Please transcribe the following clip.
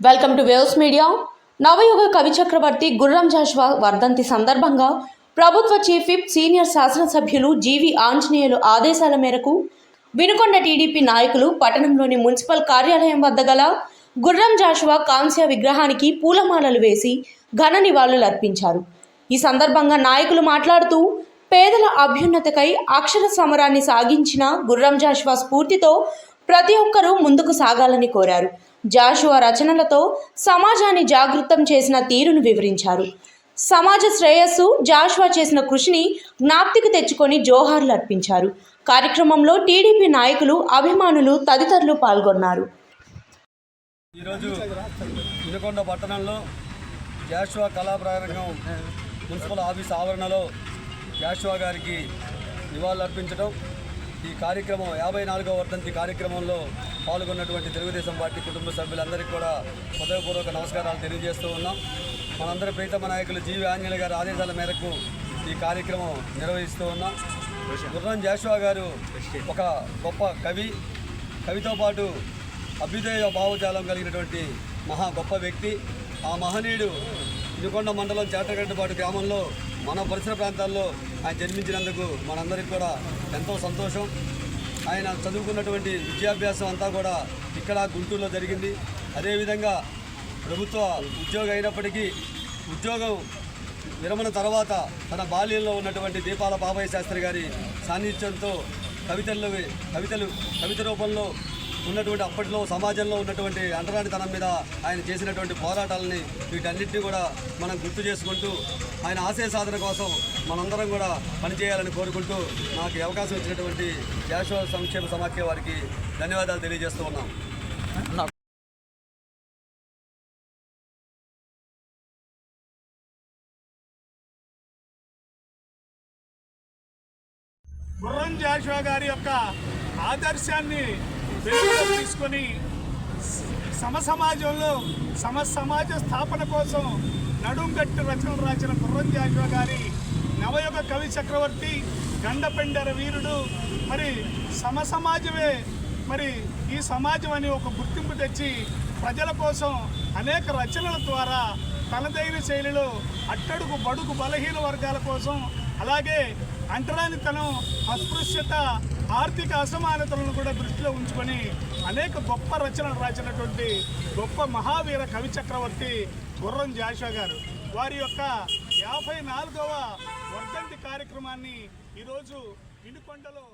Welcome to waves media. నవయుగ కవి చక్రవర్తి గుర్రం జాషువా వర్ధంతి సందర్భంగా ప్రభుత్వ చీఫ్ విప్ సీనియర్ శాసనసభ్యులు జీవి ఆంజనేయులు ఆదేశాల మేరకు వినుకొండ టీడీపీ నాయకులు పట్టణంలోని మున్సిపల్ కార్యాలయం వద్ద గల గుర్రం జాషువా కాంస్య విగ్రహానికి పూలమాలలు వేసి ఘన నివాళులు అర్పించారు. ఈ సందర్భంగా నాయకులు మాట్లాడుతూ పేదల అభ్యున్నతకై అక్షర సమరాన్ని సాగించిన గుర్రం జాషువా స్ఫూర్తితో ప్రతి ఒక్కరూ ముందుకు సాగాలని కోరారు. జాషువా రచనలతో సమాజాన్ని జాగృతం చేసిన తీరును వివరించారు. సమాజ శ్రేయస్సు జాషువా చేసిన కృషిని జ్ఞాప్తికి తెచ్చుకొని జోహార్లు అర్పించారు. కార్యక్రమంలో టీడీపీ నాయకులు, అభిమానులు తదితరులు పాల్గొన్నారు. ఈరోజు వినుకొండ పట్టణంలో జాషువా కళాప్రారంగం మున్సిపల్ ఆఫీస్ ఆవరణలో జాషువా గారికి నివాళులర్పించడం, ఈ కార్యక్రమం 54వ వర్ధంతి కార్యక్రమంలో పాల్గొన్నటువంటి తెలుగుదేశం పార్టీ కుటుంబ సభ్యులందరికీ కూడా హృదయపూర్వక నమస్కారాలు తెలియజేస్తూ ఉన్నాం. మనందరి ప్రీతమ నాయకులు జీవి ఆంజనేయులు గారి ఆదేశాల మేరకు ఈ కార్యక్రమం నిర్వహిస్తూ ఉన్నాం. గుర్రం జాషువా గారు ఒక గొప్ప కవితో పాటు అభ్యుదయ భావజాలం కలిగినటువంటి గొప్ప వ్యక్తి. ఆ మహనీయుడు వినుకొండ మండలం చేటగడ్డపాటు గ్రామంలో మన పరిసర ప్రాంతాల్లో ఆయన జన్మించినందుకు మనందరికీ కూడా ఎంతో సంతోషం. ఆయన చదువుకున్నటువంటి విద్యాభ్యాసం అంతా కూడా ఇక్కడ గుంటూరులో జరిగింది. అదేవిధంగా ప్రభుత్వ ఉద్యోగం అయినప్పటికీ ఉద్యోగం విరమణ తర్వాత తన బాల్యంలో ఉన్నటువంటి దీపాల బాబాయ్ శాస్త్రి గారి సాన్నిధ్యంతో కవిత రూపంలో ఉన్నటువంటి అప్పట్లో సమాజంలో ఉన్నటువంటి అంటరానితనం మీద ఆయన చేసినటువంటి పోరాటాలని వీటన్నిటిని కూడా మనం గుర్తు చేసుకుంటూ ఆయన ఆశయ సాధన కోసం మనందరం కూడా పనిచేయాలని కోరుకుంటూ నాకు అవకాశం ఇచ్చినటువంటి జాషువా సంక్షేమ సమాఖ్య వారికి ధన్యవాదాలు తెలియజేస్తూ ఉన్నాం. గుర్రం జాషువా గారి యొక్క ఆదర్శాన్ని తీసుకొని సమాజ స్థాపన కోసం నడుంగట్టి రచనలు రాసిన గుర్రం జాషువా గారి నవయుగ కవి చక్రవర్తి, గండపెండర వీరుడు. మరి సమాజమే మరి ఈ సమాజం అని ఒక గుర్తింపు తెచ్చి ప్రజల కోసం అనేక రచనల ద్వారా తనదైన శైలిలో అట్టడుగు బడుగు బలహీన వర్గాల కోసం, అలాగే అంటరానితనం, అస్పృశ్యత, ఆర్థిక అసమానతలను కూడా దృష్టిలో ఉంచుకొని అనేక గొప్ప రచనలు రాసినటువంటి గొప్ప మహావీర కవి చక్రవర్తి గుర్రం జాషువా గారు. వారి యొక్క 54వ వర్ధంతి కార్యక్రమాన్ని ఈరోజు వినుకొండలో